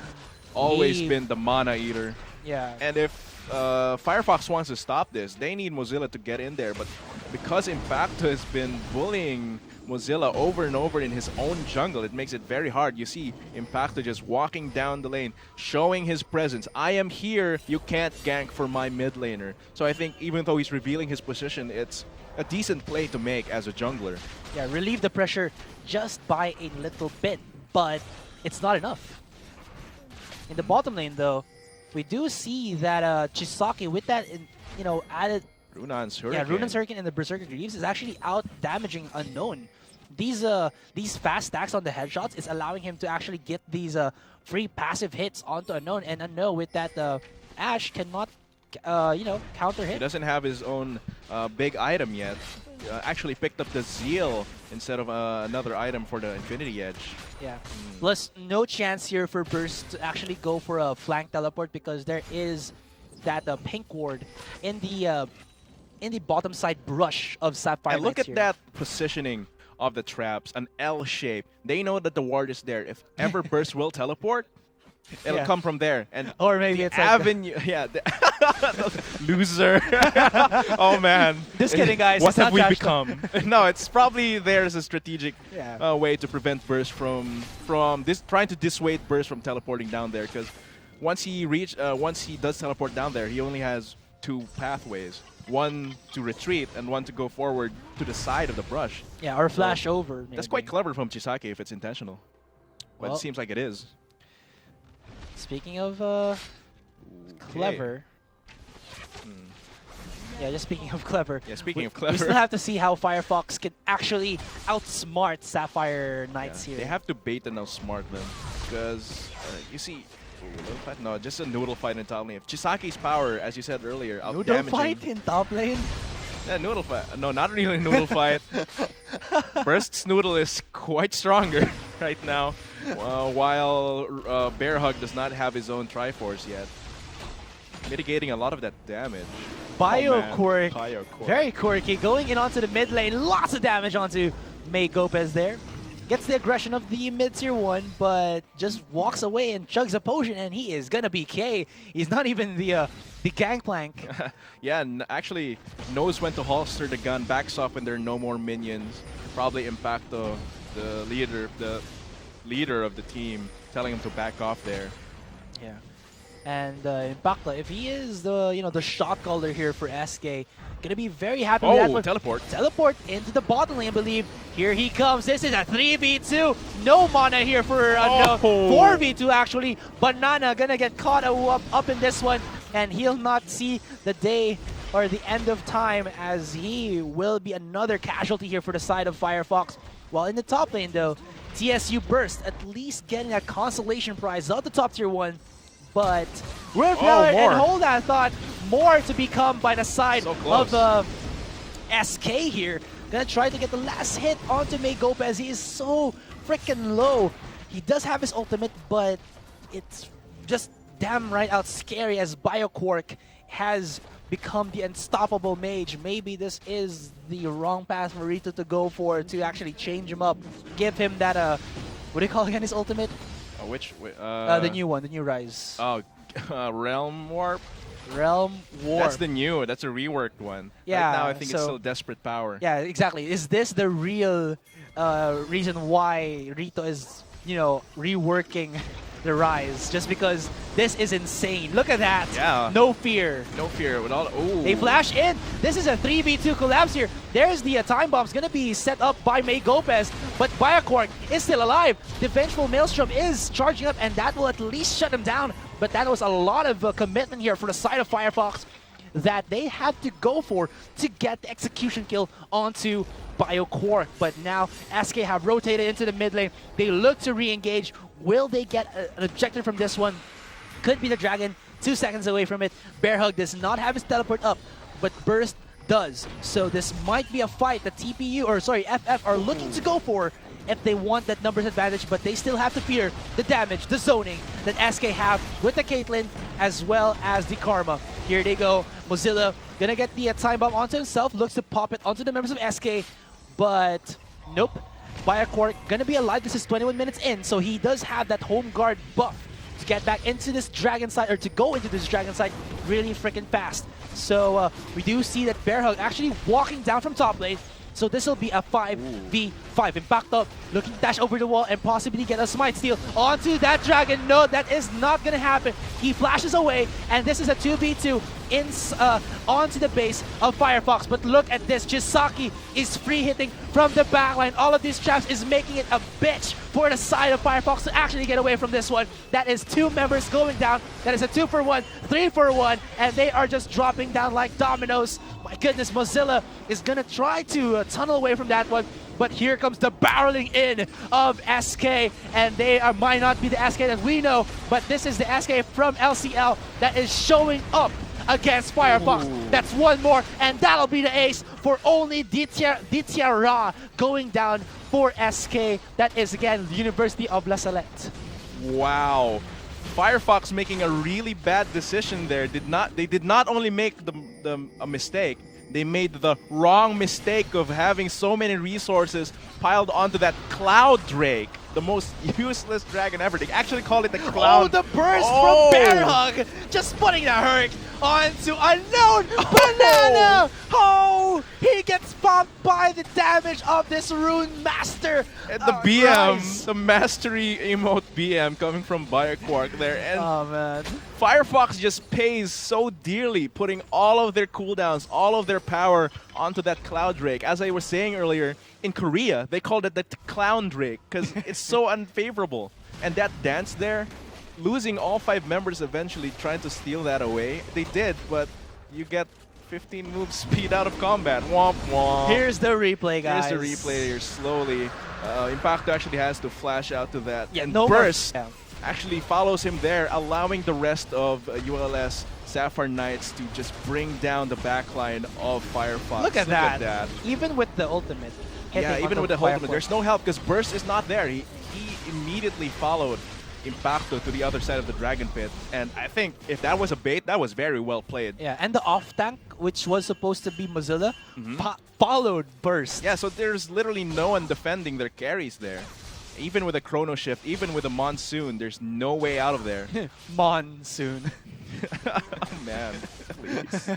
always been the mana eater. Yeah. And if Firefox wants to stop this, they need Mozilla to get in there. But because Impacto has been bullying Mozilla over and over in his own jungle, it makes it very hard. You see Impacto just walking down the lane, showing his presence. I am here, you can't gank for my mid laner. So I think even though he's revealing his position, it's a decent play to make as a jungler. Yeah, relieve the pressure just by a little bit, but it's not enough. In the bottom lane, though, we do see that Chisaki, with that, you know, added Runan's Hurricane. Yeah, Runan's Hurricane and the Berserker Greaves is actually out damaging Unknown. These fast stacks on the headshots is allowing him to actually get these free passive hits onto Unknown, and Unknown with that Ash cannot, you know, counter hit. He doesn't have his own big item yet. Actually picked up the Zeal instead of another item for the Infinity Edge. Yeah. Plus, no chance here for Burst to actually go for a flank teleport because there is that pink ward in the bottom side brush of Sapphire And look Knights at that positioning of the traps, an L shape. They know that the ward is there. If ever Burst will teleport, it'll come from there. And or maybe it's avenue. Like yeah, loser. Oh man. Just kidding, guys. What It's have not we trash become? No, it's probably there's a strategic way to prevent Burst from trying to dissuade Burst from teleporting down there, because once he does teleport down there, he only has two pathways. One to retreat and one to go forward to the side of the brush. Yeah, or flash over. Maybe. That's quite clever from Chisaki if it's intentional. But Well, it seems like it is. Speaking of clever. Yeah, just speaking of clever. Yeah, speaking of We clever. still have to see how Firefox can actually outsmart Sapphire Knights here. They have to bait and outsmart them, because you see, Noodle fight? No, just a noodle fight in top lane. Chisaki's power, as you said earlier, out Noodle damaging. fight in top lane? Yeah, noodle fight. No, not really noodle fight. Burst's noodle is quite stronger right now, while Bear Hug does not have his own Triforce yet. Mitigating a lot of that damage. Bioquirk, Bioquirk. very quirky, going in onto the mid lane, lots of damage onto May Gopez there. Gets the aggression of the mid-tier 1, but just walks away and chugs a potion, and he is gonna be K. He's not even the gangplank. Yeah, and actually knows when to holster the gun, backs off when there are no more minions. Probably impact the leader of the team, telling him to back off there. Yeah. And Impacta, if he is the shot caller here for SK, gonna be very happy with that one. Teleport. Teleport into the bottom lane, I believe. Here he comes. This is a 3v2. No mana here for no, 4v2 actually. Banana gonna get caught up in this one, and he'll not see the day or the end of time, as he will be another casualty here for the side of Firefox. While in the top lane though, TSU Burst at least getting a consolation prize of the top tier 1. But Rift and hold that thought, more to become by the side of SK here. Gonna try to get the last hit onto May Gopez. He is so freaking low. He does have his ultimate, but it's just damn right out scary as Bioquirk has become the unstoppable mage. Maybe this is the wrong path for Rito to go for, to actually change him up. Give him that, what do you call again his ultimate? The new one, the new Rise. Oh, Realm Warp? Realm Warp. That's that's a reworked one. Yeah, right now I think it's still Desperate Power. Yeah, exactly. Is this the real reason why Rito is, reworking the Rise? Just because this is insane. Look at that. Yeah. No fear. No fear with all. Ooh. They flash in. This is a 3v2 collapse here. There's the time bomb's gonna be set up by May Gopez, but Bioquirk is still alive. The Vengeful Maelstrom is charging up, and that will at least shut him down. But that was a lot of commitment here for the side of Firefox that they had to go for to get the execution kill onto Bioquirk. But now SK have rotated into the mid lane. They look to re-engage. Will they get an objective from this one? Could be the Dragon, 2 seconds away from it. Bear Hug does not have his teleport up, but Burst does. So this might be a fight that FF are looking to go for if they want that numbers advantage, but they still have to fear the damage, the zoning that SK have with the Caitlyn as well as the Karma. Here they go. Mozilla gonna get the time bomb onto himself, looks to pop it onto the members of SK, but nope. Bioquirk gonna be alive. This is 21 minutes in, so he does have that home guard buff to get back into this dragon side, or to go into this dragon side really freaking fast. So we do see that Bear Hug actually walking down from top lane. So this will be a 5v5. Impacto looking to dash over the wall and possibly get a smite steal onto that dragon. No, that is not going to happen. He flashes away, and this is a 2v2 onto the base of Firefox. But look at this. Chisaki is free hitting from the backline. All of these traps is making it a bitch for the side of Firefox to actually get away from this one. That is 2 members going down. That is a 2-for-1, 3-for-1, and they are just dropping down like dominoes. My goodness, Mozilla is going to try to tunnel away from that one. But here comes the barreling in of SK, and they might not be the SK that we know, but this is the SK from LCL that is showing up against Firefox. Ooh. That's one more, and that'll be the ace for only Ditya Ra going down for SK. That is, again, the University of La Salette. Wow. Firefox making a really bad decision there. They did not only make a mistake, they made the wrong mistake of having so many resources piled onto that Cloud Drake, the most useless dragon ever. They actually call it the Cloud. Oh, the burst from Bear Hug, just putting the Hurk onto Unknown Banana. Oh, he gets popped by the damage of this Rune Master. And the BM, the Mastery emote BM coming from Bioquirk there. And oh, man. Firefox just pays so dearly, putting all of their cooldowns, all of their power onto that Cloud Drake. As I was saying earlier, in Korea, they called it the Clown Drake because it's so unfavorable. And that dance there, losing all 5 members eventually, trying to steal that away. They did, but you get 15 moves speed out of combat. Womp womp. Here's the replay, guys. Here's the replay here slowly. Impacto actually has to flash out to that. Yeah, and no burst. actually follows him there, allowing the rest of ULS Sapphire Knights to just bring down the backline of Firefox. Look at that. Even with the ultimate. Yeah, even with the Firefox. ultimate, there's no help because Burst is not there. He immediately followed Impacto to the other side of the Dragon Pit. And I think if that was a bait, that was very well played. Yeah, and the off tank, which was supposed to be Mozilla, followed Burst. Yeah, so there's literally no one defending their carries there. Even with a Chrono Shift, even with a Monsoon, there's no way out of there. Monsoon. Oh man, please.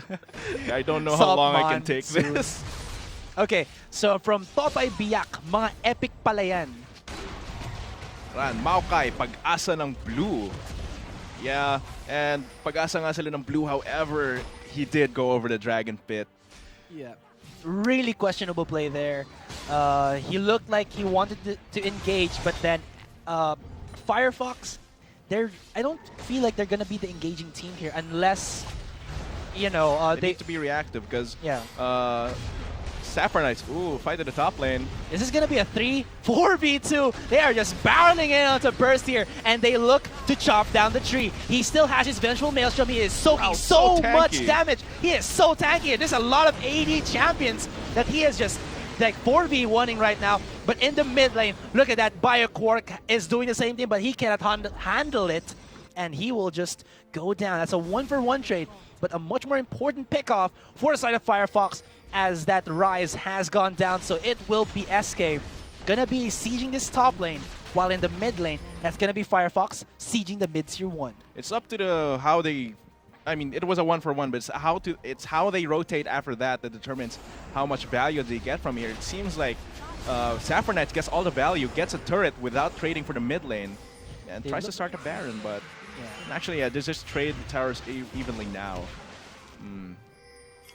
I don't know how long I can take Monsoon. this. Okay, so from Topay Biak, mga epic pala yan. Maokai, pag-asa ng Blue. Yeah, and pag-asa nga sila ng Blue, however, he did go over the Dragon Pit. Yeah. Really questionable play there. He looked like he wanted to engage, but then Firefox, I don't feel like they're going to be the engaging team here unless, you know, they need to be reactive because yeah. Sapphire Knights, fight at the top lane. This is going to be a 3-4v2. They are just barreling in onto Burst here, and they look to chop down the tree. He still has his Vengeful Maelstrom. He is soaking so much damage. He is so tanky. There's a lot of AD champions that he is just like 4v1ing right now. But in the mid lane, look at that. BioQuark is doing the same thing, but he cannot handle it, and he will just go down. That's a 1-for-1 trade, but a much more important pickoff for the side of Firefox, as that Rise has gone down. So it will be SK gonna be sieging this top lane, while in the mid lane, that's gonna be Firefox sieging the mid tier 1. It's up to how they, I mean, it was a 1-for-1, but it's how they rotate after that determines how much value they get from here. It seems like Sapphire Knights gets all the value, gets a turret without trading for the mid lane, and tries to start a Baron, but actually, yeah, they just trade the towers evenly now.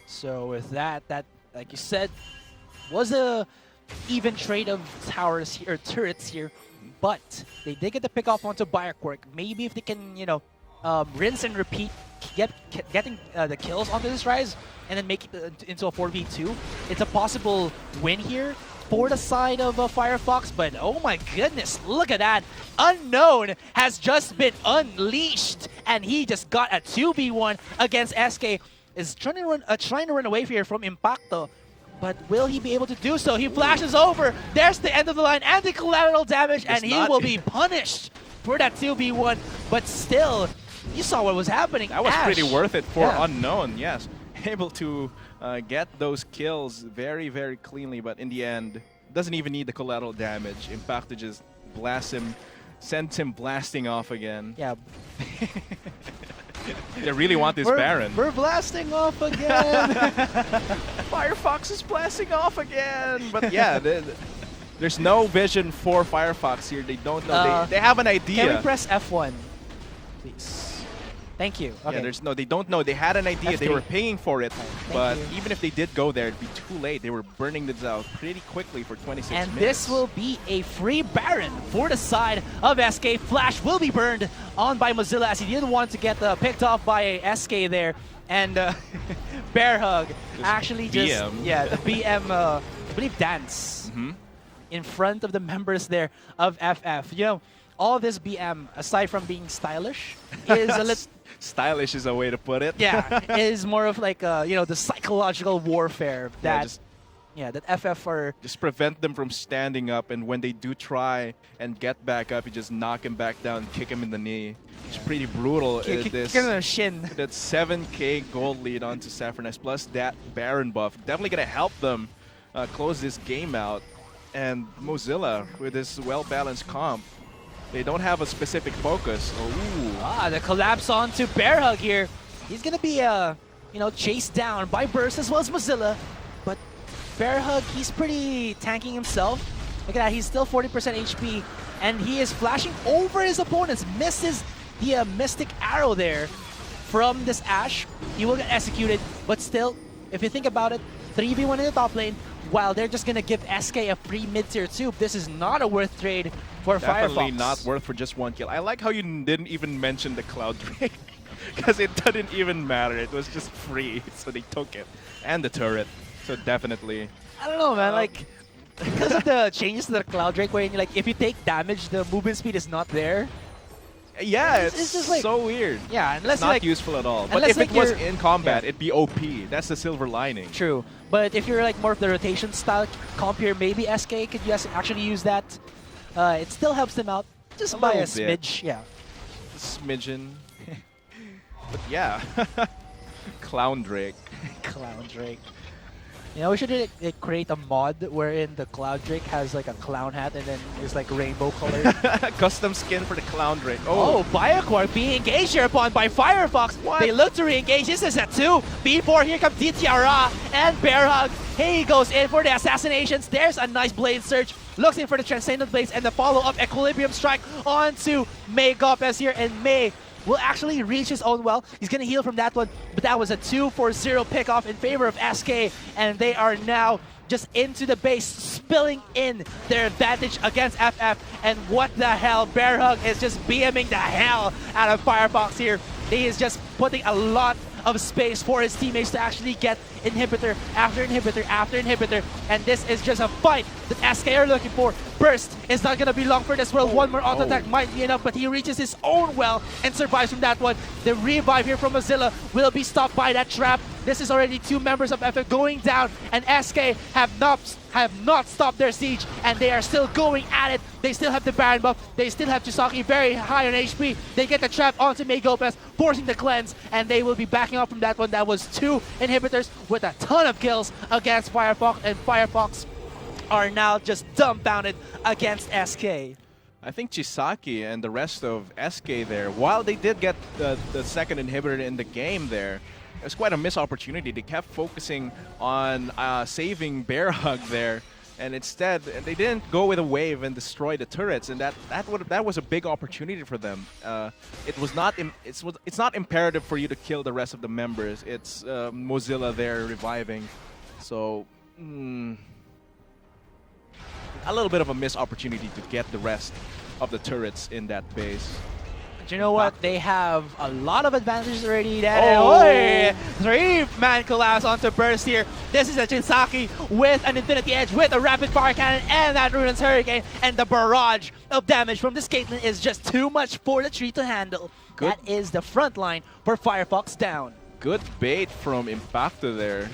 So with that, like you said, was a even trade of towers here, or turrets here, but they did get the pick off onto BioQuark. Maybe if they can, you know, rinse and repeat, getting the kills onto this Rise, and then make it into a 4v2, it's a possible win here for the side of Firefox. But oh my goodness, look at that. Unknown has just been unleashed, and he just got a 2v1 against SK. Is trying to run away here from Impacto, but will he be able to do so? He flashes over. There's the end of the line and the collateral damage, and he will be punished for that 2v1. But still, you saw what was happening. That was Ash, pretty worth it for Unknown, yes. Able to get those kills very, very cleanly, but in the end, doesn't even need the collateral damage. Impacto just blasts him, sends him blasting off again. Yeah. They really want this Baron. We're blasting off again. Firefox is blasting off again. But yeah, there's no vision for Firefox here. They don't know. They have an idea. Can we press F1, please? Thank you. Okay. Yeah, they don't know. They had an idea. F3. They were paying for it. But you. even if they did go there, it'd be too late. They were burning this out pretty quickly for 26 minutes. And this will be a free Baron for the side of SK. Flash will be burned on by Mozilla, as he didn't want to get picked off by SK there. And Bear Hug actually just BM. Yeah, the BM I believe dance in front of the members there of FF. You know, all this BM, aside from being stylish, is a little stylish is a way to put it. Yeah, is more of like you know, the psychological warfare that that FF are just prevent them from standing up, and when they do try and get back up, you just knock him back down, kick him in the knee. It's pretty brutal. Kick him in the shin. That 7k gold lead onto Sapphire Knights plus that Baron buff definitely gonna help them close this game out. And Mozilla with this well-balanced comp, they don't have a specific focus. The collapse onto Bear Hug here. He's gonna be you know, chased down by Burst as well as Mozilla, but Bear Hug, he's pretty tanking himself. Look at that, he's still 40% HP, and he is flashing over his opponents. Misses the Mystic Arrow there from this Ashe. He will get executed, but still, if you think about it, 3v1 in the top lane, while they're just gonna give SK a free mid-tier 2. This is not a worth trade for Definitely Firefox. not worth for just one kill. I like how you didn't even mention the Cloud Drake, because it didn't even matter. It was just free, so they took it. And the turret, so definitely. I don't know, man, like, because of the changes to the Cloud Drake, where like if you take damage, the movement speed is not there. Yeah, It's just like, so weird. yeah, unless Not like useful at all. But unless, if it like, was you're- in combat, yeah. it'd be OP. That's the silver lining. True, but if you're like more of the rotation style comp here, maybe SK could actually use that. It still helps them out just A by a little bit. smidge. Yeah. Smidgen. But yeah. Clown Drake. Clown Drake. You know, we should create a mod wherein the Cloud Drake has like a clown hat and then is like rainbow colored. Custom skin for the Clown Drake. Oh, Bioquark being engaged here upon by Firefox. What? They look to re-engage. This is a 2. B4, here comes DTRA and Bear Hug. He goes in for the assassinations. There's a nice blade search. Looks in for the Transcendent Blades and the follow-up Equilibrium Strike onto May Gopez here. And May will actually reach his own well. He's going to heal from that one. But that was a 2-4-0 pickoff in favor of SK. And they are now just into the base, spilling in their advantage against FF. And what the hell? Bear Hug is just BMing the hell out of Firefox here. He is just putting a lot of space for his teammates to actually get inhibitor after inhibitor after inhibitor, and this is just a fight that SK are looking for. Burst is not gonna be long for this world. One more auto attack might be enough, but he reaches his own well and survives from that one. The revive here from Mozilla will be stopped by that trap. This is already 2 members of FF going down, and SK have not stopped their siege, and they are still going at it. They still have the Baron buff. They still have Chisaki very high on HP. They get the trap onto May Gopez, forcing the cleanse, and they will be backing up from that one. That was 2 inhibitors with a ton of kills against Firefox, and Firefox are now just dumbfounded against SK. I think Chisaki and the rest of SK there, while they did get the second inhibitor in the game there, it was quite a missed opportunity. They kept focusing on saving Bear Hug there, and instead they didn't go with a wave and destroy the turrets, and that was a big opportunity for them. It's not imperative for you to kill the rest of the members. It's Mozilla there reviving, so a little bit of a missed opportunity to get the rest of the turrets in that base. But you know what? They have a lot of advantages already. Oh. 3-man collapse onto Burst here. This is a Chisaki with an Infinity Edge, with a Rapid Fire Cannon, and that Ruinous Hurricane. And the barrage of damage from this Caitlyn is just too much for the tree to handle. Good. That is the front line for Firefox down. Good bait from Impacto there.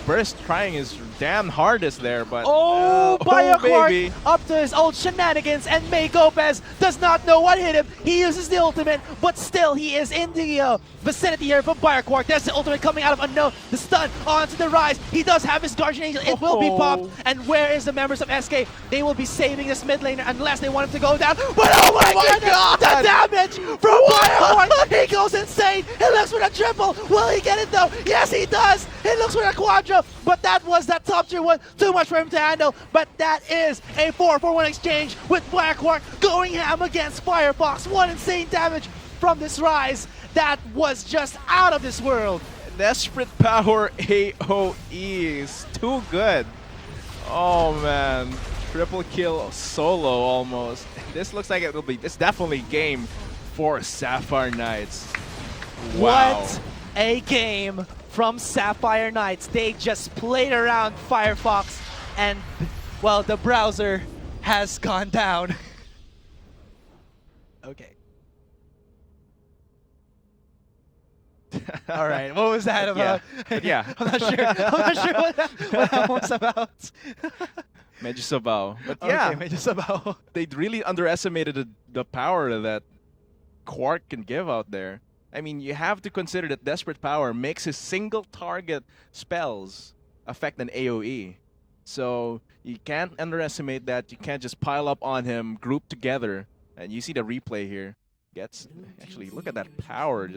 Burst trying his damn hardest there, but Bioquark baby. up to his old shenanigans, and May Gopez does not know what hit him. He uses the ultimate, but still he is in the vicinity here from Bioquark. There's the ultimate coming out of unknown. The stun onto the rise. He does have his Guardian Angel. It will be popped. And where is the members of SK? They will be saving this mid laner unless they want him to go down. But oh my goodness! God! The damage from Bioquark! He goes insane. He looks for the triple. Will he get it though? Yes, he does. He looks for the quadra, but that was that top tier one. Too much for him to handle. But that is a 4-for-1 exchange with Bioquark going ham against Firefox. What insane damage from this rise. That was just out of this world. Desperate Power AoE is too good. Oh man, triple kill solo almost. This looks like it's definitely game for Sapphire Knights. Wow. What a game from Sapphire Knights. They just played around Firefox, and well, the browser has gone down. Okay. All right, what was that about? Yeah. I'm not sure what that was about. Medyo sabaw. But yeah, Okay, medyo sabaw. they really underestimated the power that Quark can give out there. I mean, you have to consider that Desperate Power makes his single target spells affect an AoE. So you can't underestimate that. You can't just pile up on him, group together. And you see the replay here. Actually, look at that power.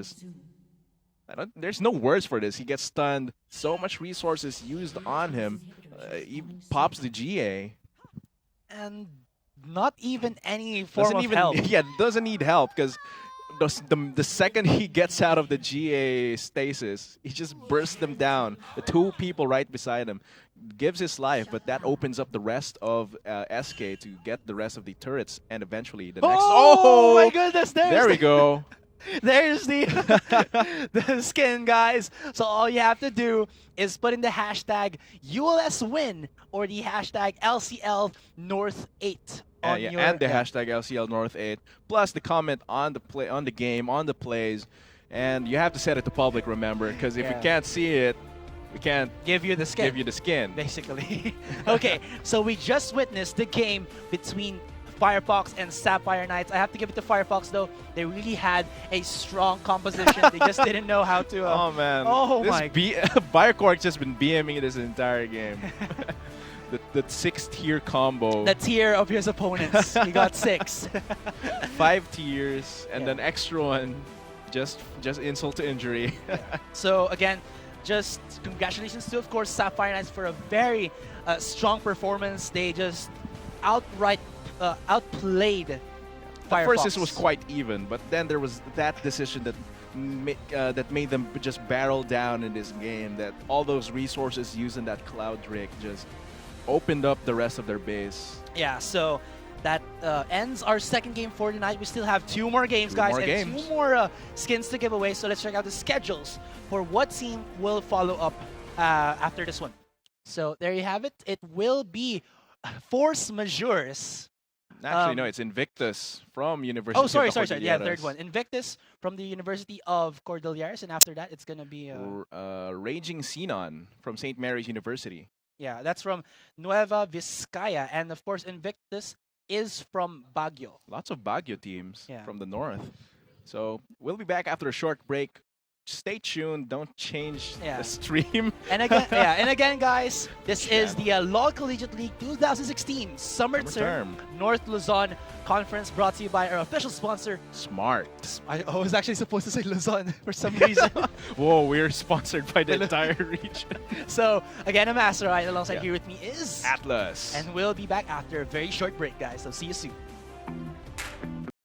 There's no words for this. He gets stunned. So much resources used on him. He pops the GA. And not even any form of help. Yeah, doesn't need help because the second he gets out of the GA stasis, he just bursts them down. The 2 people right beside him. Gives his life, but that opens up the rest of SK to get the rest of the turrets and eventually the next. Oh my goodness! There we go. There's the the skin, guys. So all you have to do is put in the hashtag ULS win or the hashtag LCL North 8 on yeah, your and the hashtag LCL North 8, plus the comment on the game, on the plays, and you have to set it to public. Remember, because if we Yeah. can't see it, we can't give you the skin. give you the skin. Basically. Okay, so we just witnessed the game between Firefox and Sapphire Knights. I have to give it to Firefox though. They really had a strong composition. They just didn't know how to. Oh man! Oh this my! Biocork's just been BMing this entire game. the 6-tier combo. The tier of his opponents. He got 6. 5 tiers and Yeah. then extra one, just insult to injury. So again, just congratulations to, of course, Sapphire Knights for a very strong performance. They just outplayed Firefox. At first, this was quite even, but then there was that decision that that made them just barrel down in this game. That all those resources used in that Cloud Drake just opened up the rest of their base. Yeah, so that ends our second game for tonight. We still have 2 more games, guys, and 2 more skins to give away. So let's check out the schedules for what team will follow up after this one. So there you have it. It will be Force Majeures. Actually, no, it's Invictus from University. Oh, sorry. of Yeah, Cordilleras. third one. Invictus from the University of Cordilleras, and after that, it's gonna be Raging Xenon from St. Mary's University. yeah, that's from Nueva Vizcaya, and of course, Invictus is from Baguio. Lots of Baguio teams Yeah. from the north. So we'll be back after a short break. Stay tuned. Don't change Yeah. the stream. And again, guys, this is the LOL Collegiate League 2016 Summer Term North Luzon Conference, brought to you by our official sponsor, Smart. I was actually supposed to say Luzon for some reason. Whoa, we're sponsored by the entire region. So again, I'm Master, alongside Yeah. here with me is Atlas. and we'll be back after a very short break, guys. So see you soon.